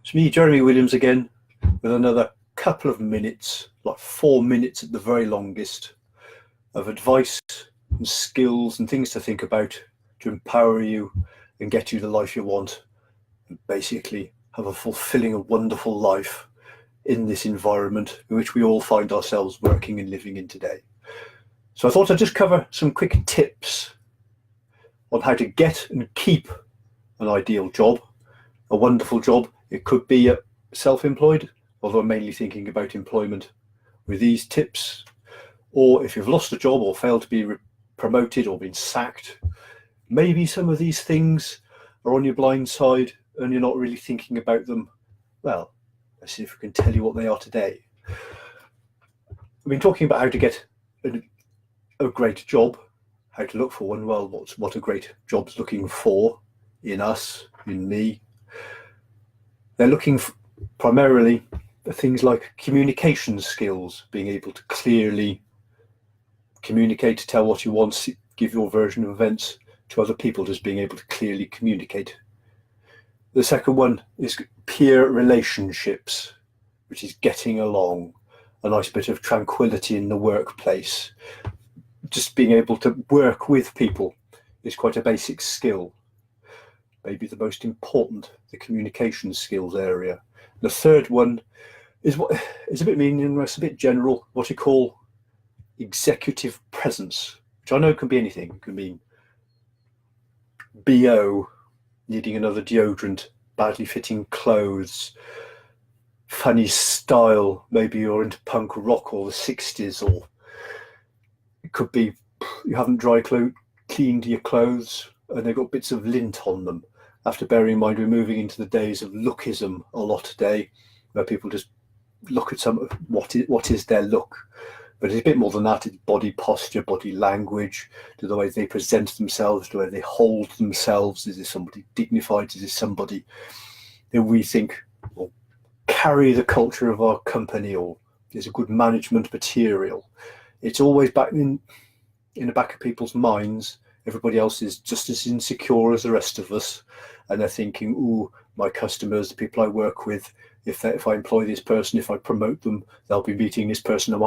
It's me, Jeremy Williams, again, with another couple of minutes, like 4 minutes at the very longest, of advice and skills and things to think about to empower you and get you the life you want, and basically have a fulfilling and wonderful life in this environment in which we all find ourselves working and living in today. So I thought I'd just cover some quick tips on how to get and keep an ideal job, a wonderful job. It could be self-employed, although I'm mainly thinking about employment with these tips. Or if you've lost a job or failed to be promoted or been sacked, maybe some of these things are on your blind side and you're not really thinking about them. Well, let's see if we can tell you what they are today. We've been talking about how to get a great job, how to look for one. Well, what a great job's looking for in us, in me. They're looking primarily for things like communication skills, being able to clearly communicate, tell what you want, give your version of events to other people, just being able to clearly communicate. The second one is peer relationships, which is getting along, a nice bit of tranquility in the workplace. Just being able to work with people is quite a basic skill. Maybe the most important, the communication skills area. The third one is what is a bit meaningless, a bit general, what you call executive presence, which I know can be anything. It can mean BO, needing another deodorant, badly fitting clothes, funny style, maybe you're into punk rock or the 60s, or it could be you haven't cleaned your clothes and they've got bits of lint on them. After bearing in mind we're moving into the days of lookism a lot today, where people just look at what is their look. But it's a bit more than that. It's body posture, body language, to the way they present themselves, the way they hold themselves. Is this somebody dignified? Is this somebody that we think will carry the culture of our company, or is a good management material? It's always back in the back of people's minds. Everybody else is just as insecure as the rest of us, and they're thinking, ooh, my customers, the people I work with, if I employ this person, if I promote them, they'll be meeting this person.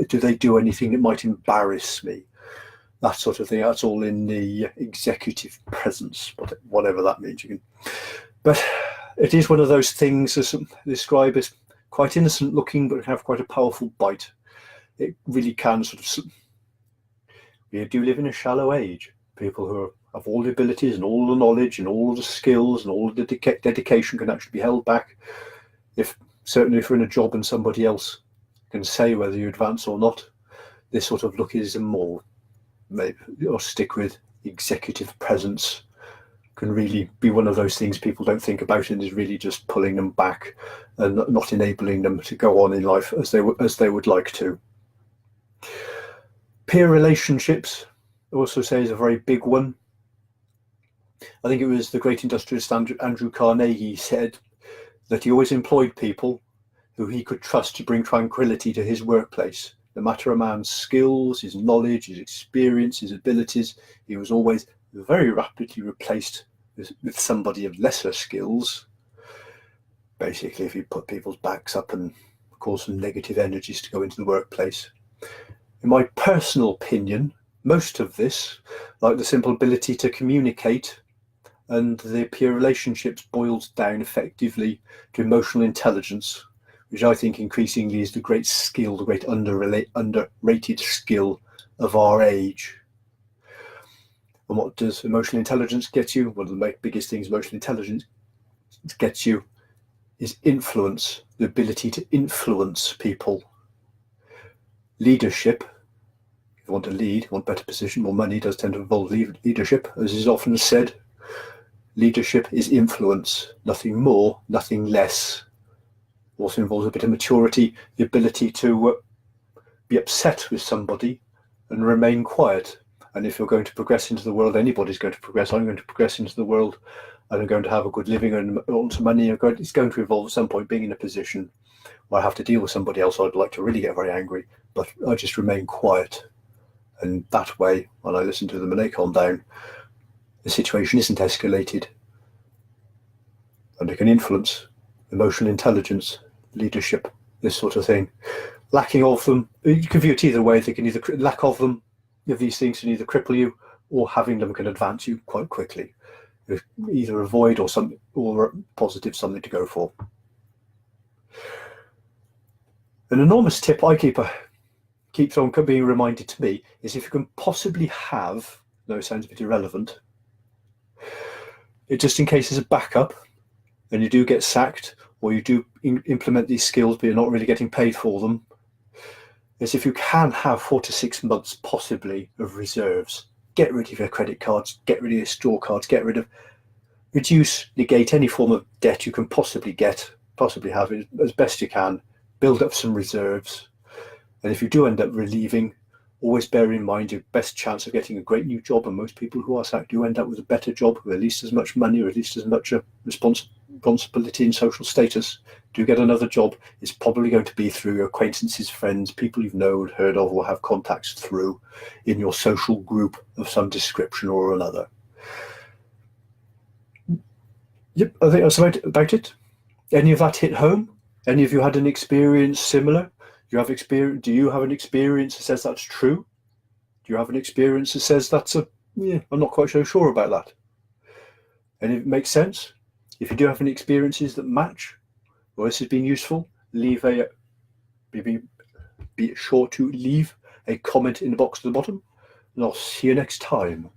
Do they do anything that might embarrass me? That sort of thing. That's all in the executive presence, whatever that means. But it is one of those things as describe as quite innocent looking, but have quite a powerful bite. It really can we do live in a shallow age. People who have all the abilities and all the knowledge and all the skills and all the dedication can actually be held back. Certainly if you're in a job and somebody else can say whether you advance or not, this sort of lookism, or maybe or stick with executive presence, can really be one of those things people don't think about, and is really just pulling them back and not enabling them to go on in life as they would like to. Peer relationships, I also say, is a very big one. I think it was the great industrialist Andrew Carnegie said that he always employed people who he could trust to bring tranquility to his workplace. No matter a man's skills, his knowledge, his experience, his abilities, he was always very rapidly replaced with somebody of lesser skills. Basically, if you put people's backs up and cause some negative energies to go into the workplace. In my personal opinion, most of this, like the simple ability to communicate and the peer relationships, boils down effectively to emotional intelligence, which I think increasingly is the great skill, the great underrated skill of our age. And what does emotional intelligence get you? One of the biggest things emotional intelligence gets you is influence, the ability to influence people. Leadership, if you want to lead, you want better position, more money, does tend to involve leadership, as is often said. Leadership is influence, nothing more, nothing less. Also involves a bit of maturity, the ability to be upset with somebody and remain quiet. And if you're going to progress into the world, anybody's going to progress. I'm going to progress into the world, and I'm going to have a good living and earn some money. It's going to involve at some point being in a position where I have to deal with somebody else. I'd like to really get very angry, but I just remain quiet. And that way, when I listen to them and they calm down, the situation isn't escalated, and I can influence emotional intelligence, leadership, this sort of thing. Lacking of them, you can view it either way. They can either, lack of them, of these things can either cripple you, or having them can advance you quite quickly. Either avoid or something, or positive, something to go for. An enormous tip I keeps on being reminded to me is, if you can possibly have, though it sounds a bit irrelevant, it just in case as a backup, and you do get sacked, or you do implement these skills but you're not really getting paid for them, is if you can have 4 to 6 months possibly of reserves. Get rid of your credit cards, get rid of your store cards, reduce, negate any form of debt you can possibly have it as best you can. Build up some reserves. And if you do end up relieving, always bear in mind your best chance of getting a great new job, and most people who are sacked do end up with a better job, with at least as much money, or at least as much responsibility and social status. Do get another job, it's probably going to be through your acquaintances, friends, people you've known, heard of, or have contacts through in your social group of some description or another. Yep, I think that's about it. Any of that hit home? Any of you had an experience similar? Do you have an experience that says that's true? Do you have an experience that says I'm not quite so sure about that? And if it makes sense, if you do have any experiences that match, or this has been useful, be sure to leave a comment in the box at the bottom, and I'll see you next time.